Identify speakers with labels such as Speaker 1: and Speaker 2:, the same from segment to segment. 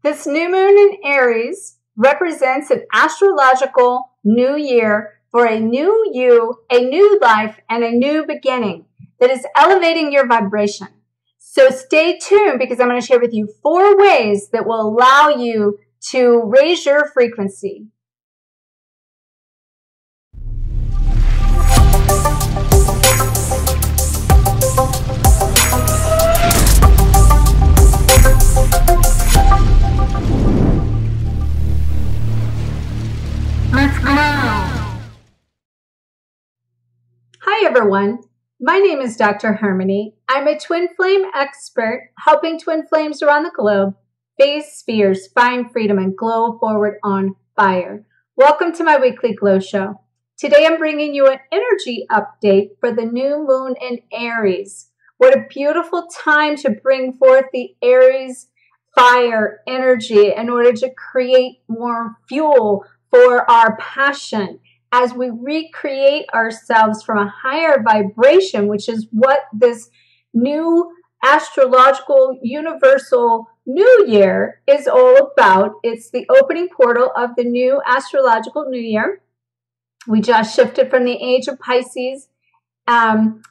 Speaker 1: This new moon in Aries represents an astrological new year for a new you, a new life, and a new beginning that is elevating your vibration. So stay tuned because I'm going to share with you 4 ways that will allow you to raise your frequency. Let's go! Hi everyone, my name is Dr. Harmony. I'm a twin flame expert helping twin flames around the globe phase spheres, find freedom, and glow forward on fire. Welcome to my weekly glow show. Today I'm bringing you an energy update for the new moon in Aries. What a beautiful time to bring forth the Aries fire energy in order to create more fuel for our passion as we recreate ourselves from a higher vibration, which is what this new astrological universal new year is all about. It's the opening portal of the new astrological new year. We just shifted from the age of Pisces, the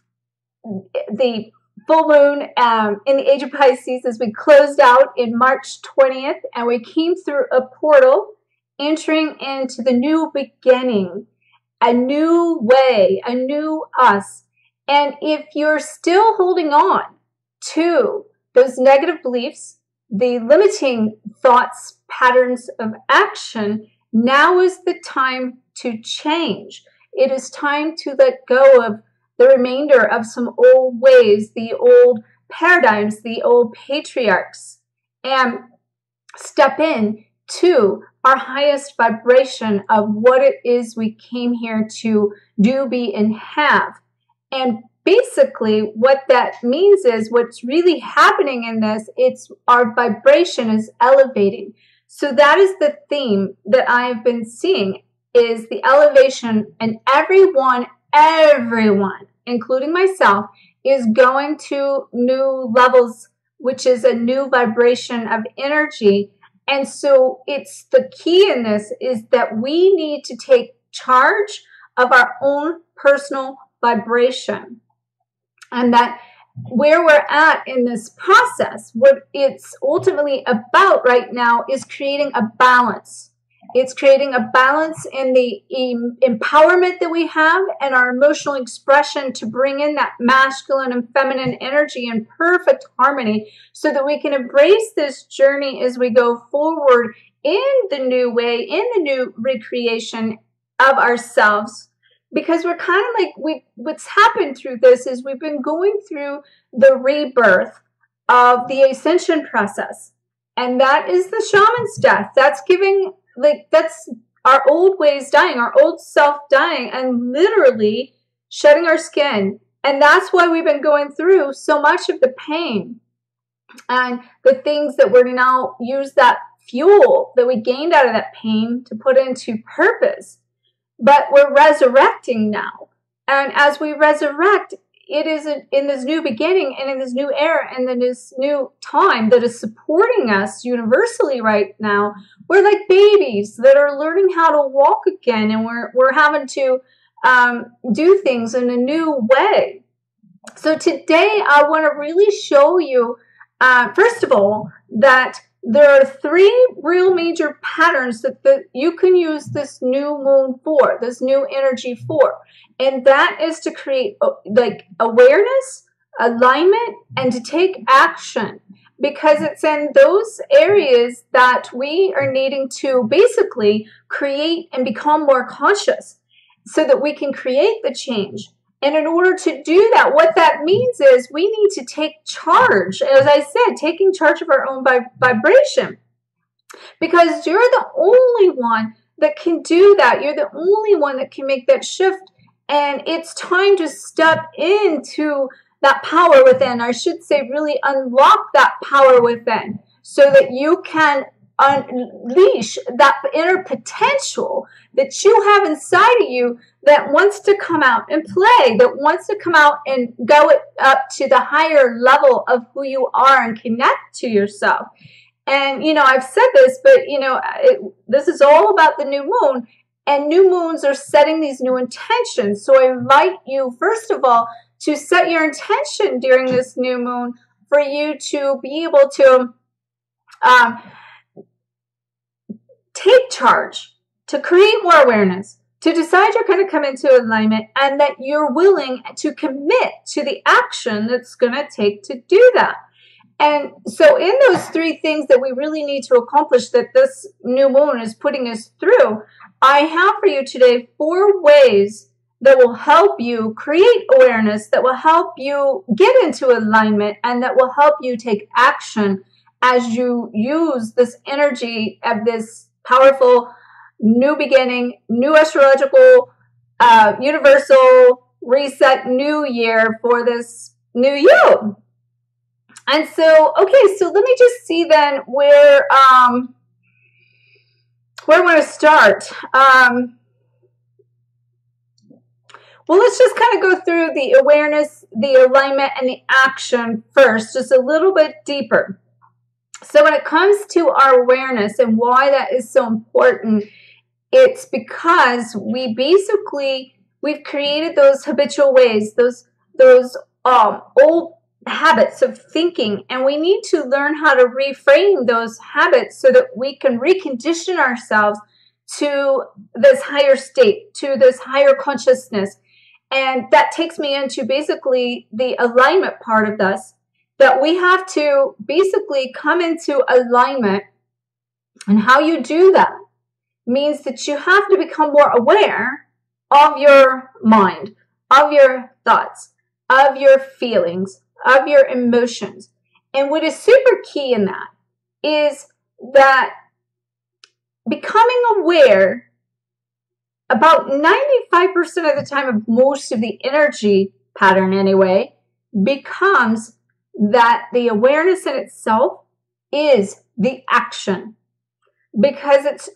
Speaker 1: full moon in the age of Pisces as we closed out in March 20th, and we came through a portal entering into the new beginning, a new way, a new us. And if you're still holding on to those negative beliefs, the limiting thoughts, patterns of action, now is the time to change. It is time to let go of the remainder of some old ways, the old paradigms, the old patriarchs, and step in to our highest vibration of what it is we came here to do, be, and have. And basically what that means is what's really happening in this, it's our vibration is elevating. So that is the theme that I have been seeing, is the elevation, and everyone, including myself, is going to new levels, which is a new vibration of energy. And so it's the key in this is that we need to take charge of our own personal vibration. And that where we're at in this process, what it's ultimately about right now is creating a balance. It's creating a balance in the empowerment that we have and our emotional expression to bring in that masculine and feminine energy in perfect harmony so that we can embrace this journey as we go forward in the new way, in the new recreation of ourselves. Because we're kind of like, what's happened through this is we've been going through the rebirth of the ascension process. And that is the shaman's death. That's giving, that's our old ways dying, our old self dying, and literally shedding our skin. And that's why we've been going through so much of the pain and the things that we're now use that fuel that we gained out of that pain to put into purpose. But we're resurrecting now. And as we resurrect, it is in this new beginning and in this new era and in this new time that is supporting us universally right now. We're like babies that are learning how to walk again, and we're having to do things in a new way. So today I want to really show you, first of all, that there are 3 real major patterns that you can use this new moon for, this new energy for. And that is to create like awareness, alignment, and to take action. Because it's in those areas that we are needing to basically create and become more conscious so that we can create the change. And in order to do that, what that means is we need to take charge, as I said, taking charge of our own vibration. Because you're the only one that can do that. You're the only one that can make that shift. And it's time to step into that power within. I should say really unlock that power within so that you can unleash that inner potential that you have inside of you that wants to come out and play, that wants to come out and go up to the higher level of who you are and connect to yourself. And, I've said this, but, this is all about the new moon. And new moons are setting these new intentions. So I invite you, first of all, to set your intention during this new moon for you to be able to take charge, to create more awareness, to decide you're going to come into alignment, and that you're willing to commit to the action that's going to take to do that. And so in those three things that we really need to accomplish that this new moon is putting us through, I have for you today 4 ways that will help you create awareness, that will help you get into alignment, and that will help you take action as you use this energy of this powerful new beginning, new astrological, universal reset new year for this new you. And so, okay, so let me just see then where I want to start. Well, let's just kind of go through the awareness, the alignment, and the action first, just a little bit deeper. So when it comes to our awareness and why that is so important, it's because we've created those habitual ways, those old habits of thinking, and we need to learn how to reframe those habits so that we can recondition ourselves to this higher state, to this higher consciousness. And that takes me into basically the alignment part of this, that we have to basically come into alignment. And how you do that means that you have to become more aware of your mind, of your thoughts, of your feelings, of your emotions. And what is super key in that is that becoming aware about 95% of the time of most of the energy pattern anyway, becomes that the awareness in itself is the action. Because it's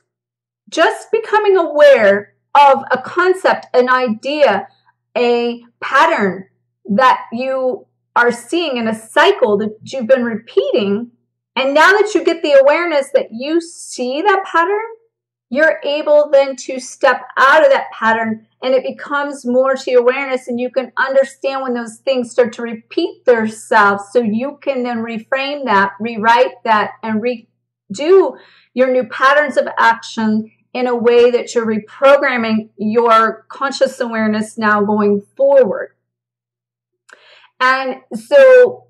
Speaker 1: just becoming aware of a concept, an idea, a pattern that you are seeing in a cycle that you've been repeating. And now that you get the awareness that you see that pattern, you're able then to step out of that pattern, and it becomes more to your awareness, and you can understand when those things start to repeat themselves, so you can then reframe that, rewrite that, and redo your new patterns of action in a way that you're reprogramming your conscious awareness now going forward. And so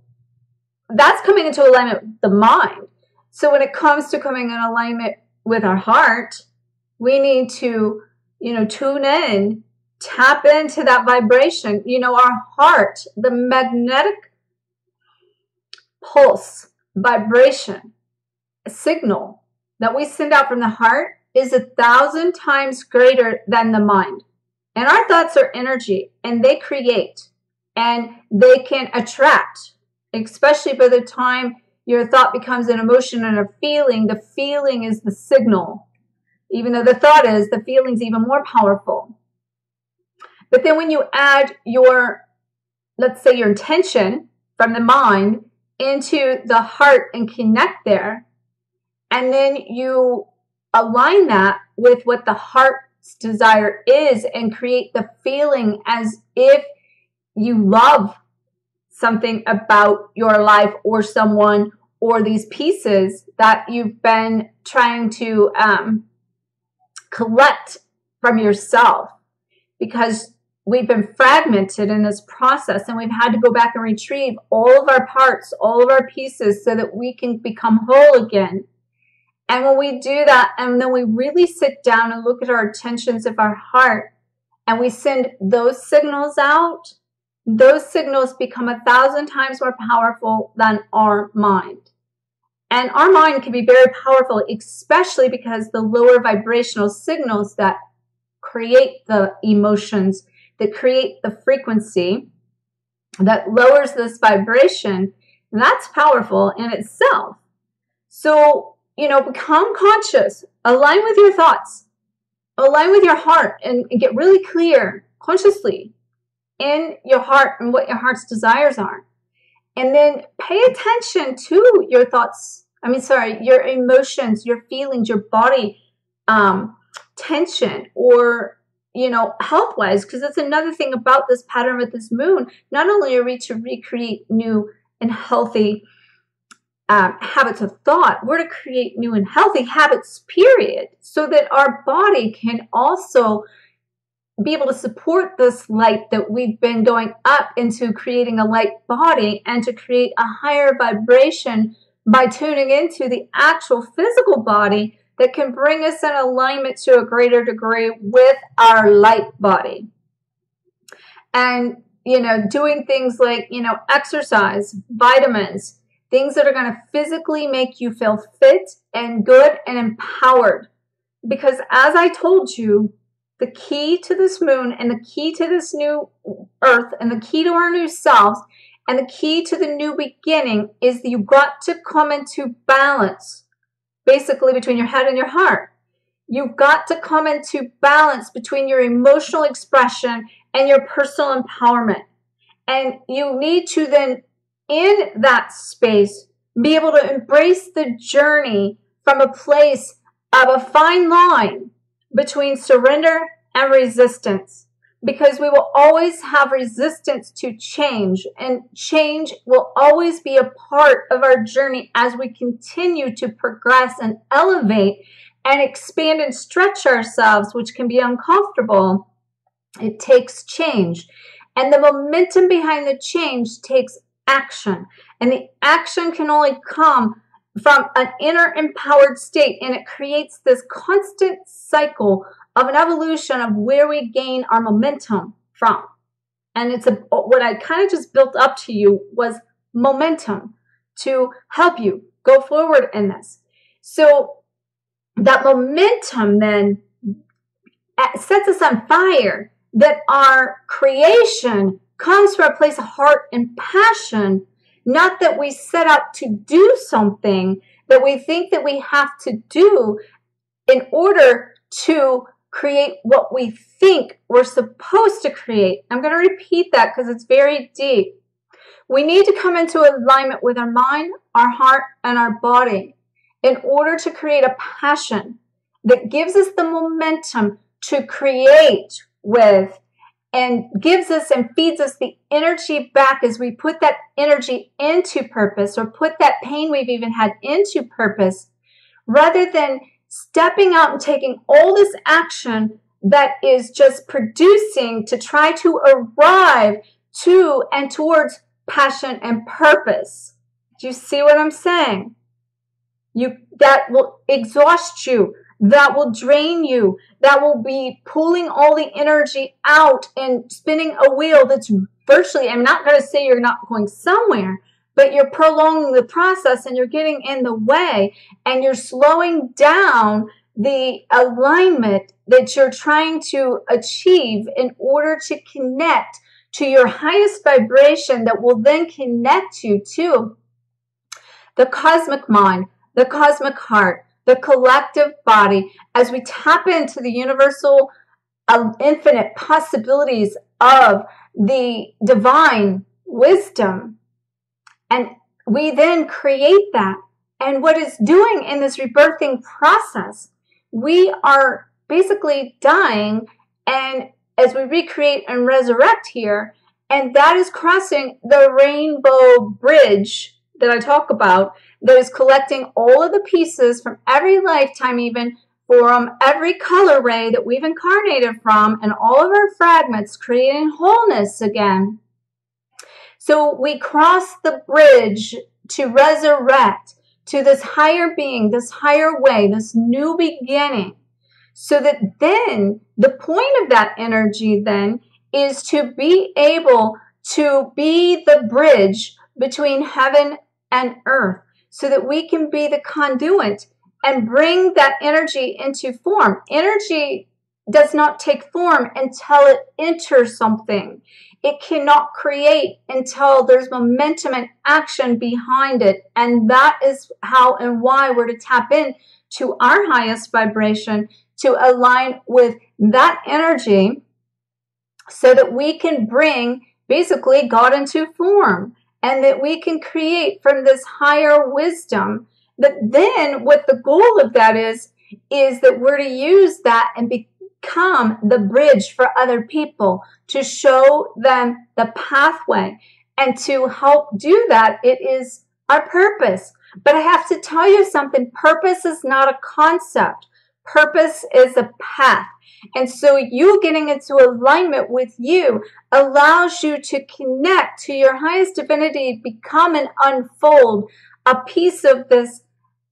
Speaker 1: that's coming into alignment with the mind. So when it comes to coming in alignment with our heart, we need to, tune in, tap into that vibration. Our heart, the magnetic pulse, vibration, signal that we send out from the heart is 1,000 times greater than the mind. And our thoughts are energy, and they create, and they can attract, especially by the time your thought becomes an emotion and a feeling. The feeling is the signal. Even though the thought is, the feeling's even more powerful. But then when you add let's say your intention from the mind into the heart and connect there, and then you align that with what the heart's desire is and create the feeling as if you love something about your life or someone or these pieces that you've been trying to collect from yourself, because we've been fragmented in this process, and we've had to go back and retrieve all of our parts, all of our pieces, so that we can become whole again. And when we do that, and then we really sit down and look at our intentions of our heart, and we send those signals out, those signals become 1,000 times more powerful than our mind. And our mind can be very powerful, especially because the lower vibrational signals that create the emotions, that create the frequency, that lowers this vibration, that's powerful in itself. So, become conscious, align with your thoughts, align with your heart, and get really clear consciously in your heart and what your heart's desires are. And then pay attention to your thoughts your emotions, your feelings, your body tension, or health-wise, because that's another thing about this pattern with this moon. Not only are we to recreate new and healthy habits of thought, we're to create new and healthy habits, period, so that our body can also be able to support this light that we've been going up into creating a light body, and to create a higher vibration by tuning into the actual physical body that can bring us in alignment to a greater degree with our light body. And, doing things like, exercise, vitamins, things that are going to physically make you feel fit and good and empowered. Because as I told you, the key to this moon, and the key to this new earth, and the key to our new selves, and the key to the new beginning is that you've got to come into balance, basically between your head and your heart. You've got to come into balance between your emotional expression and your personal empowerment. And you need to then, in that space, be able to embrace the journey from a place of a fine line between surrender and resistance, because we will always have resistance to change, and change will always be a part of our journey as we continue to progress and elevate and expand and stretch ourselves, which can be uncomfortable. It takes change, and the momentum behind the change takes action, and the action can only come from an inner empowered state, and it creates this constant cycle of an evolution of where we gain our momentum from. And it's what I kind of just built up to you was momentum to help you go forward in this. So that momentum then sets us on fire, that our creation comes from a place of heart and passion. Not that we set out to do something that we think that we have to do in order to create what we think we're supposed to create. I'm going to repeat that because it's very deep. We need to come into alignment with our mind, our heart, and our body in order to create a passion that gives us the momentum to create with, and gives us and feeds us the energy back as we put that energy into purpose, or put that pain we've even had into purpose, rather than stepping out and taking all this action that is just producing to try to arrive to and towards passion and purpose. Do you see what I'm saying? That will exhaust you. That will drain you. That will be pulling all the energy out and spinning a wheel that's virtually, I'm not going to say you're not going somewhere, but you're prolonging the process, and you're getting in the way, and you're slowing down the alignment that you're trying to achieve in order to connect to your highest vibration that will then connect you to the cosmic mind, the cosmic heart, the collective body, as we tap into the universal, infinite possibilities of the divine wisdom. And we then create that. And what it's doing in this rebirthing process, we are basically dying, and as we recreate and resurrect here, and that is crossing the rainbow bridge that I talk about, that is collecting all of the pieces from every lifetime, even from every color ray that we've incarnated from, and all of our fragments, creating wholeness again. So we cross the bridge to resurrect to this higher being, this higher way, this new beginning. So that then the point of that energy then is to be able to be the bridge between heaven and earth, so that we can be the conduit and bring that energy into form. Energy does not take form until it enters something. It cannot create until there's momentum and action behind it. And that is how and why we're to tap in to our highest vibration, to align with that energy, so that we can bring basically God into form, and that we can create from this higher wisdom But then what the goal of that is that we're to use that and become the bridge for other people, to show them the pathway. And to help do that, it is our purpose. But I have to tell you something. Purpose is not a concept. Purpose is a path. And so you getting into alignment with you allows you to connect to your highest divinity, become and unfold a piece of this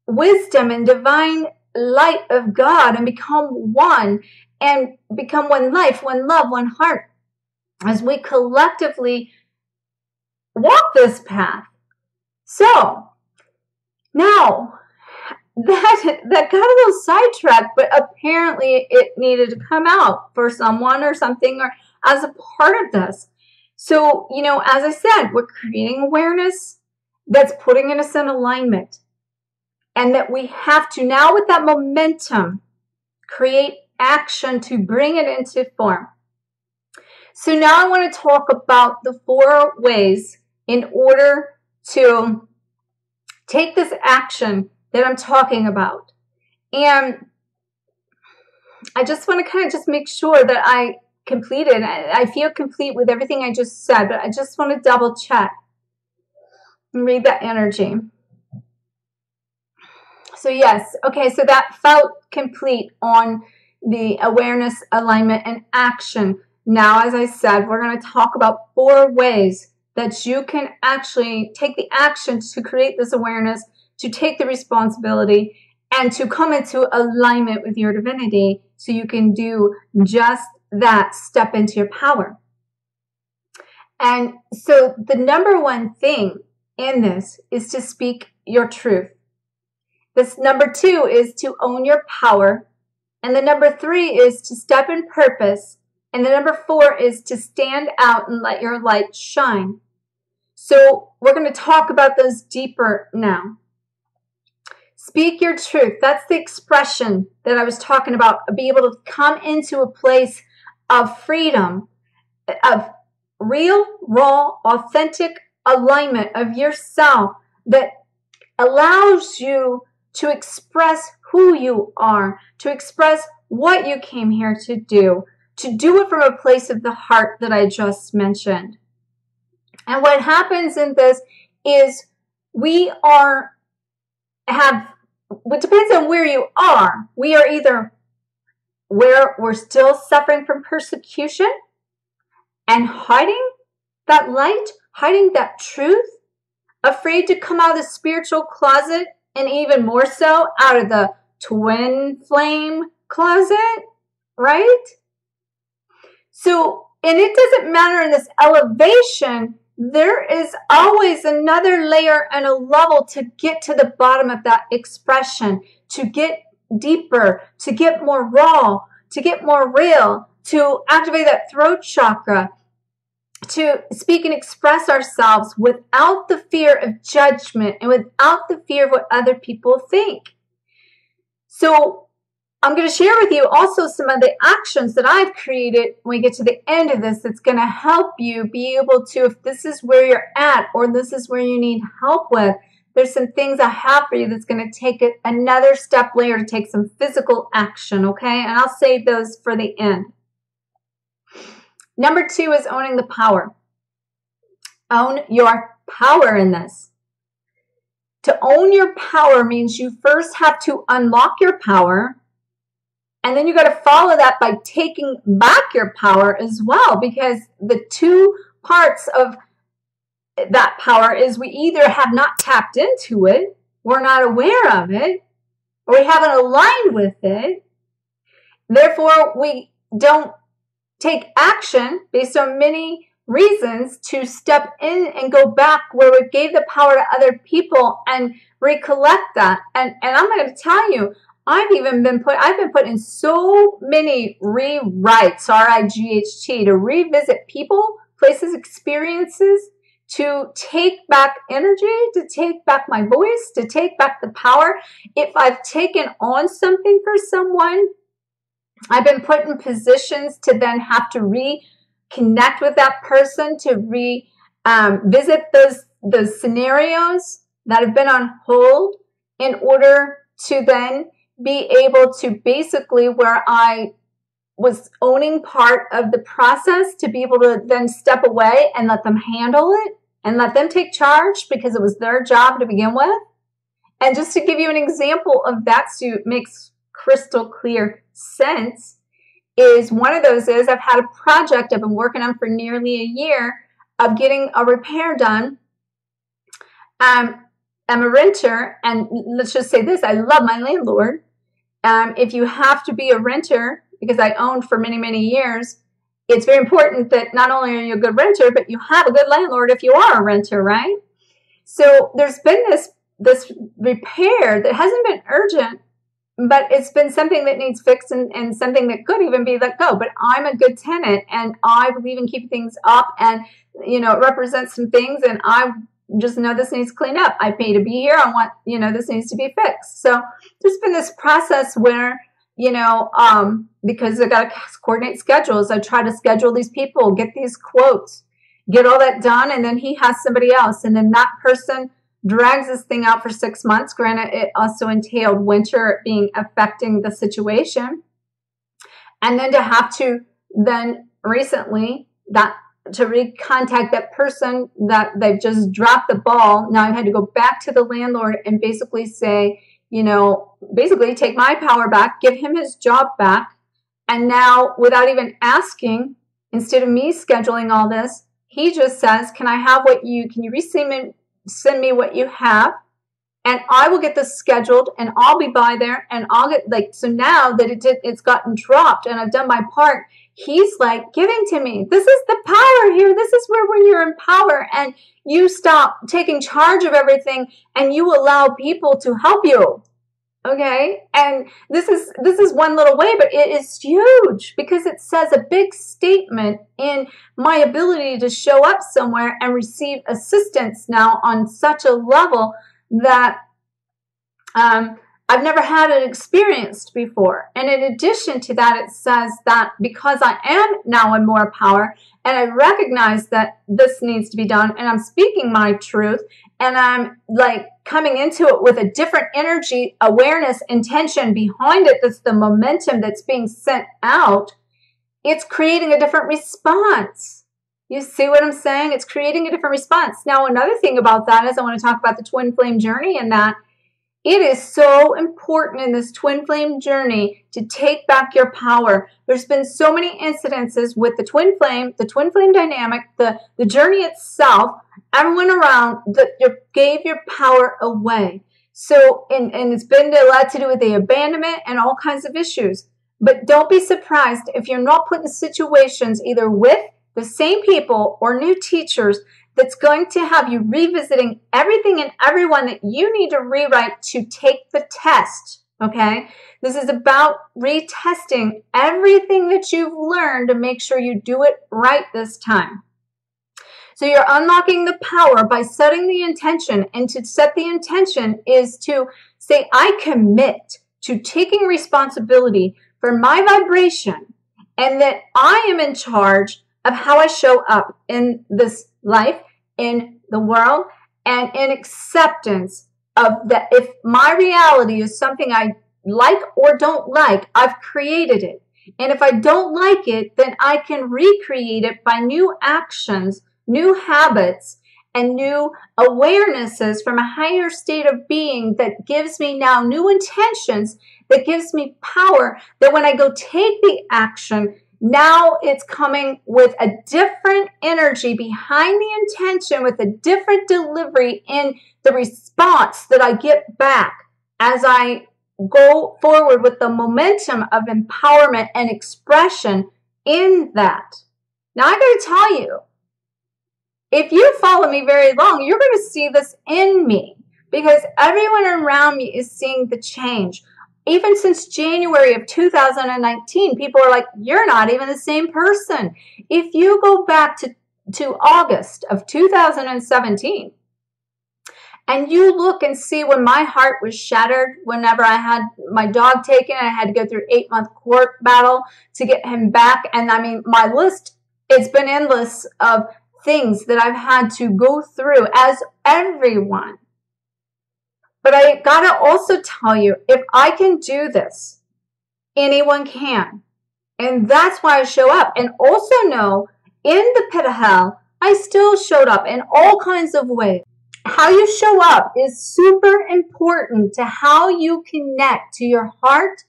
Speaker 1: wisdom and divine light of God, and become one, and become one life, one love, one heart, as we collectively walk this path. So now that got a little sidetracked, but apparently it needed to come out for someone or something, or as a part of this. So, as I said, we're creating awareness that's putting us in alignment, and that we have to now, with that momentum, create action to bring it into form. So now I want to talk about the 4 ways in order to take this action that I'm talking about. And I just want to kind of just make sure that I completed. I feel complete with everything I just said, but I just want to double check and read that energy. So yes, okay, so that felt complete on the awareness, alignment, and action. Now, as I said, we're going to talk about 4 ways that you can actually take the action to create this awareness, to take the responsibility, and to come into alignment with your divinity so you can do just that, step into your power. And so the number 1 thing in this is to speak your truth. This number 2 is to own your power. And the number 3 is to step in purpose. And the number 4 is to stand out and let your light shine. So we're going to talk about those deeper now. Speak your truth. That's the expression that I was talking about. Be able to come into a place of freedom, of real, raw, authentic alignment of yourself that allows you to express who you are, to express what you came here to do it from a place of the heart that I just mentioned. And what happens in this is it depends on where you are. We are either where we're still suffering from persecution and hiding that light, hiding that truth, afraid to come out of the spiritual closet, and even more so out of the twin flame closet, right? So, and it doesn't matter in this elevation, there is always another layer and a level to get to the bottom of that expression, to get deeper, to get more raw, to get more real, to activate that throat chakra, to speak and express ourselves without the fear of judgment and without the fear of what other people think. So I'm going to share with you also some of the actions that I've created when we get to the end of this that's going to help you be able to, if this is where you're at or this is where you need help with, there's some things I have for you that's going to take it another step later to take some physical action, okay? And I'll save those for the end. Number 2 is owning the power. Own your power in this. To own your power means you first have to unlock your power, and then you got to follow that by taking back your power as well, because the 2 parts of that power is we either have not tapped into it, we're not aware of it, or we haven't aligned with it. Therefore, we don't take action based on many reasons to step in and go back where we gave the power to other people and recollect that. And I'm going to tell you, I've been put in so many rewrites, R-I-G-H-T, to revisit people, places, experiences, to take back energy, to take back my voice, to take back the power. If I've taken on something for someone, I've been put in positions to then have to reconnect with that person, to visit those scenarios that have been on hold. in order to then be able to basically, where I was owning part of the process, to be able to then step away and let them handle it and let them take charge because it was their job to begin with. And just to give you an example of that, so it makes crystal clear sense, is one of those is I've had a project I've been working on for nearly a year of getting a repair done. I'm a renter, and let's just say this, I love my landlord. If you have to be a renter, because I owned for many, many years, it's very important that not only are you a good renter, but you have a good landlord if you are a renter, right? So there's been this repair that hasn't been urgent, but it's been something that needs fixed and something that could even be let go. But I'm a good tenant, and I believe in keeping things up, and, you know, it represents some things, and I just know this needs cleaned up. I pay to be here. I want, you know, this needs to be fixed. So there's been this process where, you know, because I got to coordinate schedules, I try to schedule these people, get these quotes, get all that done, and then he has somebody else, and then that person drags this thing out for 6 months. Granted, it also entailed winter being affecting the situation, and then to have to then recently that to recontact that person that they've just dropped the ball. Now I've had to go back to the landlord and basically say, you know, basically take my power back, give him his job back. And now, without even asking, instead of me scheduling all this, he just says, can you send me what you have? And I will get this scheduled, and I'll be by there, and I'll get, like, so now that it's gotten dropped and I've done my part, he's like giving to me. This is the power here. This is where when you're in power and you stop taking charge of everything and you allow people to help you. Okay. And this is one little way, but it is huge because it says a big statement in my ability to show up somewhere and receive assistance now on such a level that I've never had it experienced before. And in addition to that, it says that because I am now in more power and I recognize that this needs to be done and I'm speaking my truth and I'm like coming into it with a different energy, awareness, intention behind it, that's the momentum that's being sent out, it's creating a different response. You see what I'm saying? It's creating a different response. Now, another thing about that is I want to talk about the twin flame journey, and that it is so important in this twin flame journey to take back your power. There's been so many incidences with the twin flame dynamic, the journey itself, everyone around that gave your power away. So, and it's been a lot to do with the abandonment and all kinds of issues. But don't be surprised if you're not put in situations either with the same people or new teachers that's going to have you revisiting everything and everyone that you need to rewrite to take the test, okay? This is about retesting everything that you've learned to make sure you do it right this time. So you're unlocking the power by setting the intention, and to set the intention is to say, I commit to taking responsibility for my vibration and that I am in charge of how I show up in this life, in the world, and in acceptance of that. If my reality is something I like or don't like, I've created it. And if I don't like it, then I can recreate it by new actions, new habits, and new awarenesses from a higher state of being that gives me now new intentions, that gives me power, that when I go take the action, now it's coming with a different energy behind the intention, with a different delivery in the response that I get back as I go forward with the momentum of empowerment and expression in that. Now, I got to tell you, if you follow me very long, you're going to see this in me because everyone around me is seeing the change. Even since January of 2019, people are like, you're not even the same person. If you go back to August of 2017 and you look and see when my heart was shattered, whenever I had my dog taken, I had to go through 8-month court battle to get him back. And I mean, my list, it's been endless of things that I've had to go through, as everyone. But I gotta also tell you, if I can do this, anyone can. And that's why I show up. And also know, in the pit of hell, I still showed up in all kinds of ways. How you show up is super important to how you connect to your heart,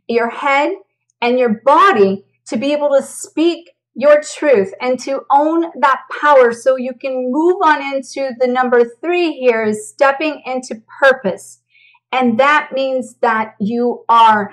Speaker 1: your head, and your body to be able to speak your truth and to own that power, so you can move on into the number 3 here, is stepping into purpose. And that means that you are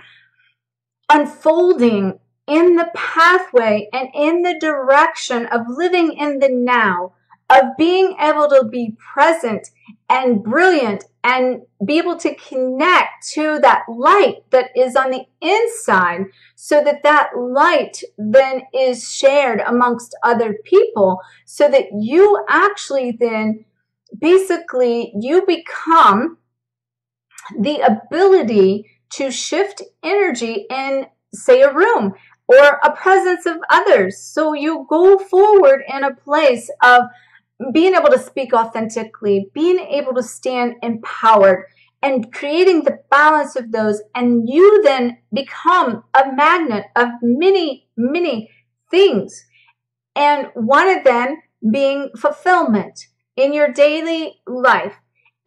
Speaker 1: unfolding in the pathway and in the direction of living in the now, of being able to be present and brilliant and be able to connect to that light that is on the inside, so that that light then is shared amongst other people, so that you actually then basically you become the ability to shift energy in, say, a room or a presence of others. So you go forward in a place of being able to speak authentically, being able to stand empowered, and creating the balance of those. And you then become a magnet of many, many things. And one of them being fulfillment in your daily life.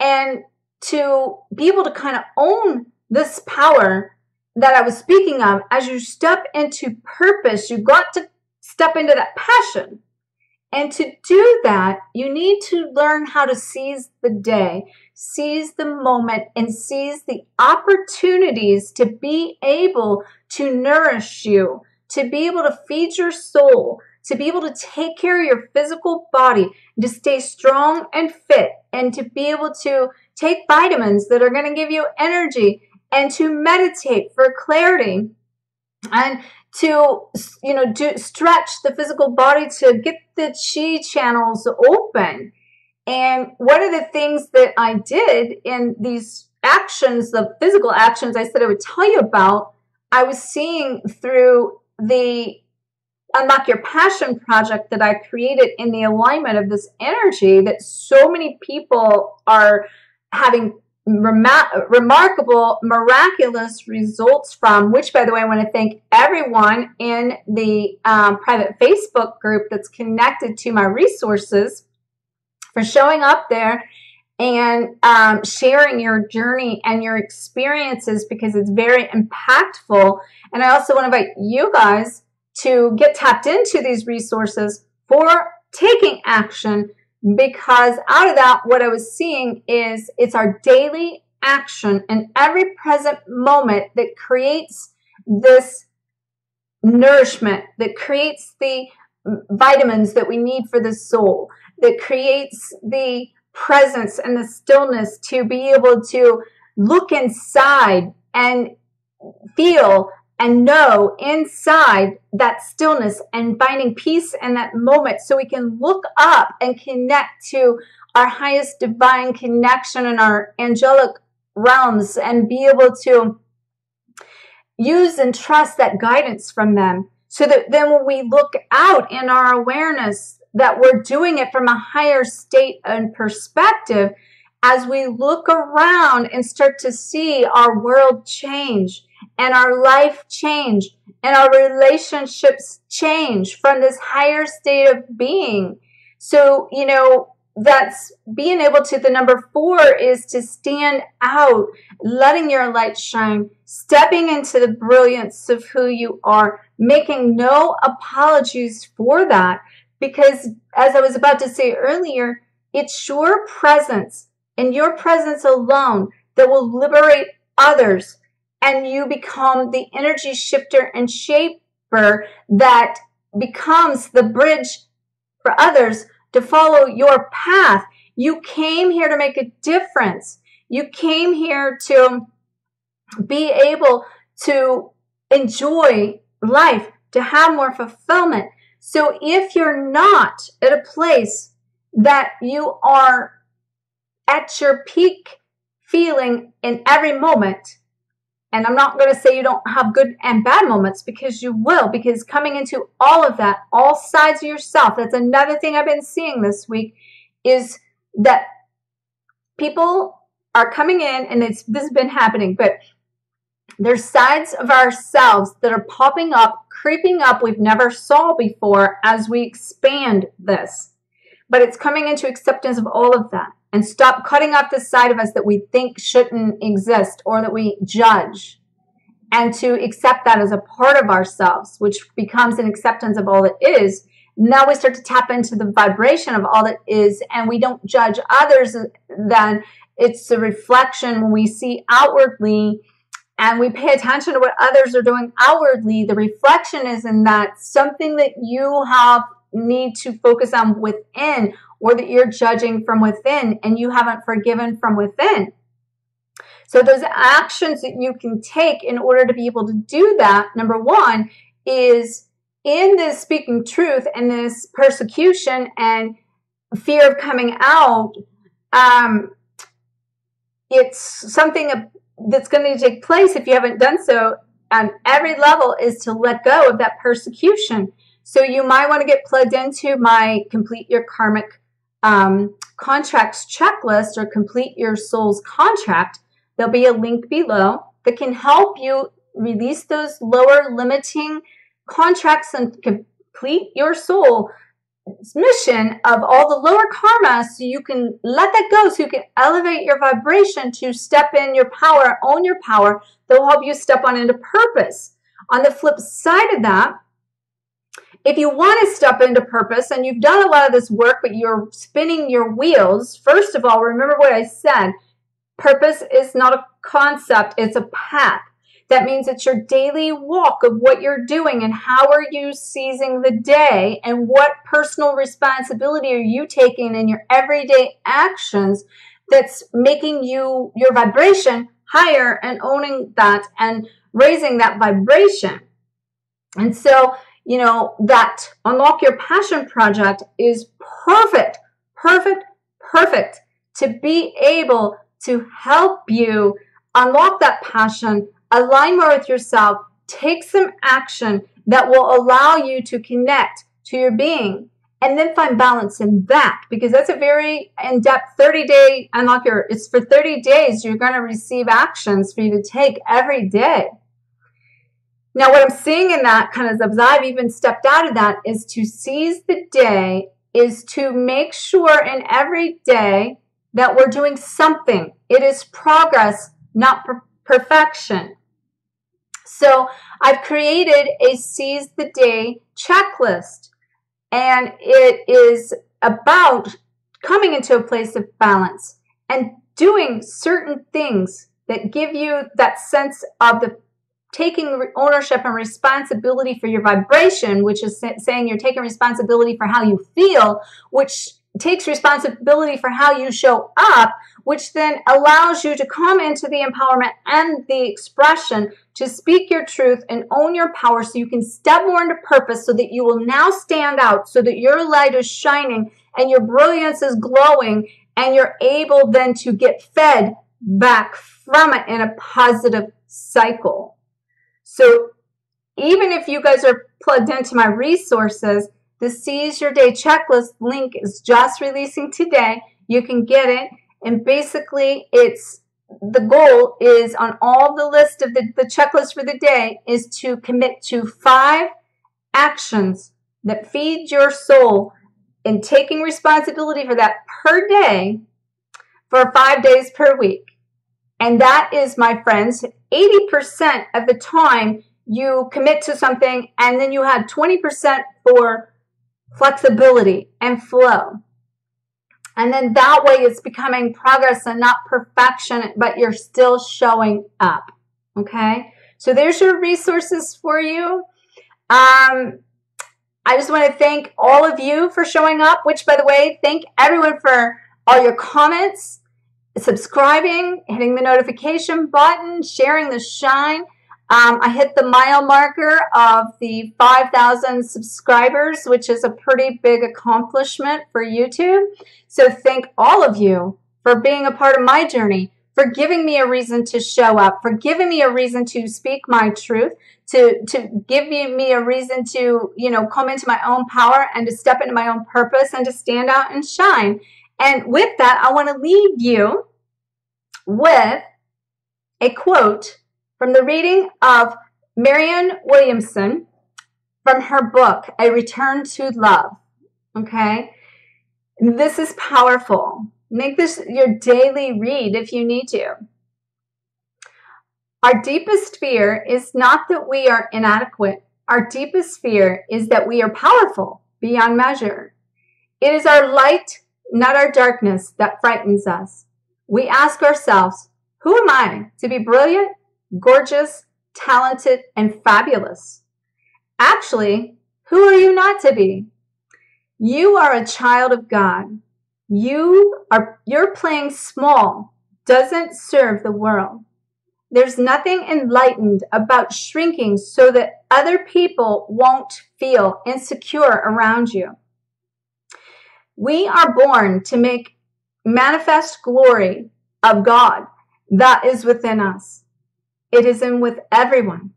Speaker 1: And to be able to kind of own this power that I was speaking of, as you step into purpose, you got to step into that passion. And to do that, you need to learn how to seize the day, seize the moment, and seize the opportunities to be able to nourish you, to be able to feed your soul, to be able to take care of your physical body, to stay strong and fit, and to be able to take vitamins that are going to give you energy, and to meditate for clarity, and to, stretch the physical body to get the chi channels open. And one of the things that I did in these actions, the physical actions I said I would tell you about, I was seeing through the Unlock Your Passion project that I created in the alignment of this energy, that so many people are having remarkable, miraculous results from, which, by the way, I want to thank everyone in the private Facebook group that's connected to my resources for showing up there and sharing your journey and your experiences, because it's very impactful. And I also want to invite you guys to get tapped into these resources for taking action, because out of that, what I was seeing is it's our daily action in every present moment that creates this nourishment, that creates the vitamins that we need for the soul, that creates the presence and the stillness to be able to look inside and feel and know inside that stillness, and finding peace in that moment, so we can look up and connect to our highest divine connection in our angelic realms, and be able to use and trust that guidance from them, so that then when we look out in our awareness, that we're doing it from a higher state and perspective, as we look around and start to see our world change, and our life change, and our relationships change from this higher state of being. So, that's being able to, the number 4 is to stand out, letting your light shine, stepping into the brilliance of who you are, making no apologies for that. Because, as I was about to say earlier, it's your presence and your presence alone that will liberate others. And you become the energy shifter and shaper that becomes the bridge for others to follow your path. You came here to make a difference. You came here to be able to enjoy life, to have more fulfillment. So if you're not at a place that you are at your peak feeling in every moment, and I'm not going to say you don't have good and bad moments, because you will, because coming into all of that, all sides of yourself, that's another thing I've been seeing this week, is that people are coming in, and this has been happening, but there's sides of ourselves that are popping up, creeping up we've never saw before as we expand this. But it's coming into acceptance of all of that, and stop cutting off the side of us that we think shouldn't exist or that we judge, and to accept that as a part of ourselves, which becomes an acceptance of all that is. Now we start to tap into the vibration of all that is, and we don't judge others. Then it's a reflection when we see outwardly, and we pay attention to what others are doing outwardly. The reflection is in that something that you need to focus on within, or that you're judging from within, and you haven't forgiven from within. So those actions that you can take in order to be able to do that, number one, is in this speaking truth and this persecution and fear of coming out. It's something that's going to take place if you haven't done so on every level, is to let go of that persecution. So you might want to get plugged into my Complete Your Karmic Contracts checklist, or Complete Your Soul's Contract. There'll be a link below that can help you release those lower limiting contracts and complete your soul's mission of all the lower karma, so you can let that go, so you can elevate your vibration to step in your power, own your power. They'll help you step on into purpose. On the flip side of that, if you want to step into purpose and you've done a lot of this work, but you're spinning your wheels, first of all, remember what I said. Purpose is not a concept, it's a path. That means it's your daily walk of what you're doing, and how are you seizing the day, and what personal responsibility are you taking in your everyday actions that's making your vibration higher, and owning that and raising that vibration. And so, you know, that Unlock Your Passion project is perfect to be able to help you unlock that passion, align more with yourself, take some action that will allow you to connect to your being, and then find balance in that, because that's a very in-depth 30-day unlock your, it's for 30 days. You're going to receive actions for you to take every day. Now, what I'm seeing in that kind of, as I've even stepped out of that, is to seize the day, is to make sure in every day that we're doing something. It is progress, not perfection. So I've created a seize the day checklist, and it is about coming into a place of balance and doing certain things that give you that sense of the taking ownership and responsibility for your vibration, which is saying you're taking responsibility for how you feel, which takes responsibility for how you show up, which then allows you to come into the empowerment and the expression to speak your truth and own your power, so you can step more into purpose, so that you will now stand out, so that your light is shining and your brilliance is glowing, and you're able then to get fed back from it in a positive cycle. So even if you guys are plugged into my resources, the Seize Your Day checklist link is just releasing today. You can get it. And basically, it's the goal is on all the list of the checklist for the day is to commit to 5 actions that feed your soul, and taking responsibility for that per day for 5 days per week. And that is, my friends, 80% of the time you commit to something, and then you had 20% for flexibility and flow. And then that way it's becoming progress and not perfection, but you're still showing up. Okay? So there's your resources for you. I just want to thank all of you for showing up, which, by the way, thank everyone for all your comments, subscribing, hitting the notification button, sharing the shine. I hit the mile marker of the 5,000 subscribers, which is a pretty big accomplishment for YouTube. So thank all of you for being a part of my journey, for giving me a reason to show up, for giving me a reason to speak my truth, to give me a reason to, you know, come into my own power and to step into my own purpose and to stand out and shine. And with that, I want to leave you with a quote from the reading of Marianne Williamson from her book, A Return to Love. Okay? This is powerful. Make this your daily read if you need to. Our deepest fear is not that we are inadequate. Our deepest fear is that we are powerful beyond measure. It is our light, not our darkness, that frightens us. We ask ourselves, who am I to be brilliant, gorgeous, talented, and fabulous? Actually, who are you not to be? You are a child of God. Your playing small doesn't serve the world. There's nothing enlightened about shrinking so that other people won't feel insecure around you. We are born to make manifest glory of God that is within us. It is in with everyone.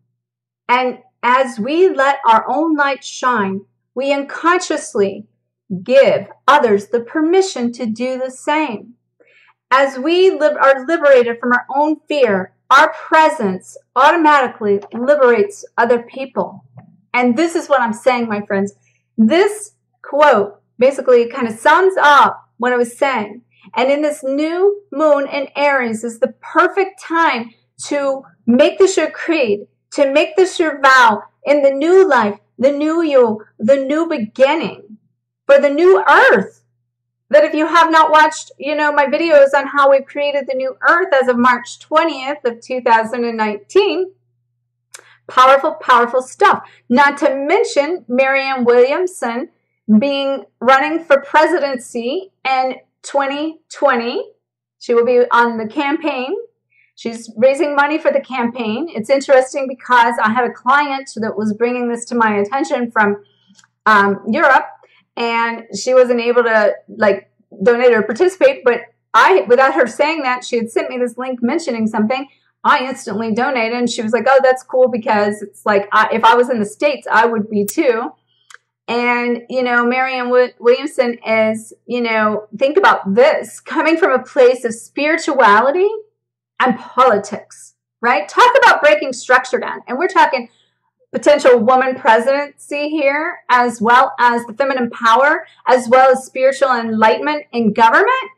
Speaker 1: And as we let our own light shine, we unconsciously give others the permission to do the same. As we are liberated from our own fear, our presence automatically liberates other people. And this is what I'm saying, my friends. This quote basically kind of sums up what I was saying. And in this new moon in Aries is the perfect time to make this your creed, to make this your vow in the new life, the new you, the new beginning, for the new earth. That if you have not watched, my videos on how we've created the new earth as of March 20th of 2019, powerful, powerful stuff. Not to mention Marianne Williamson running for presidency in 2020. She will be on the campaign. She's raising money for the campaign. It's interesting because I had a client that was bringing this to my attention from Europe, and she wasn't able to donate or participate, but without her saying that, she had sent me this link mentioning something. I instantly donated, and she was like, oh, that's cool, because it's like, if I was in the States, I would be too. And, Marianne Williamson is, think about this, coming from a place of spirituality and politics, right? Talk about breaking structure down. And we're talking potential woman presidency here, as well as the feminine power, as well as spiritual enlightenment in government.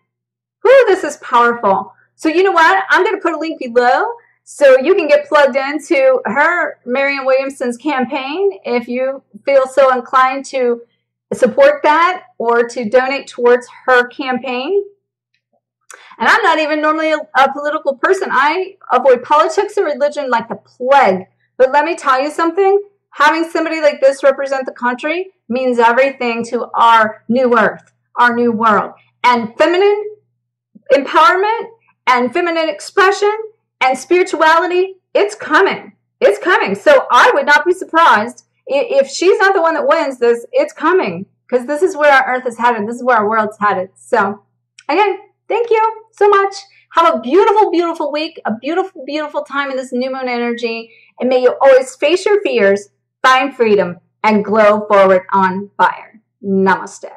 Speaker 1: Whew, this is powerful. So you know what? I'm going to put a link below so you can get plugged into Marianne Williamson's campaign if you feel so inclined to support that or to donate towards her campaign. And I'm not even normally a political person. I avoid politics and religion like the plague. But let me tell you something, having somebody like this represent the country means everything to our new earth, our new world. And feminine empowerment and feminine expression and spirituality, it's coming. It's coming. So I would not be surprised if she's not the one that wins this. It's coming, because this is where our earth is headed. This is where our world's headed. So again, thank you so much. Have a beautiful, beautiful week, a beautiful, beautiful time in this new moon energy. And may you always face your fears, find freedom, and glow forward on fire. Namaste.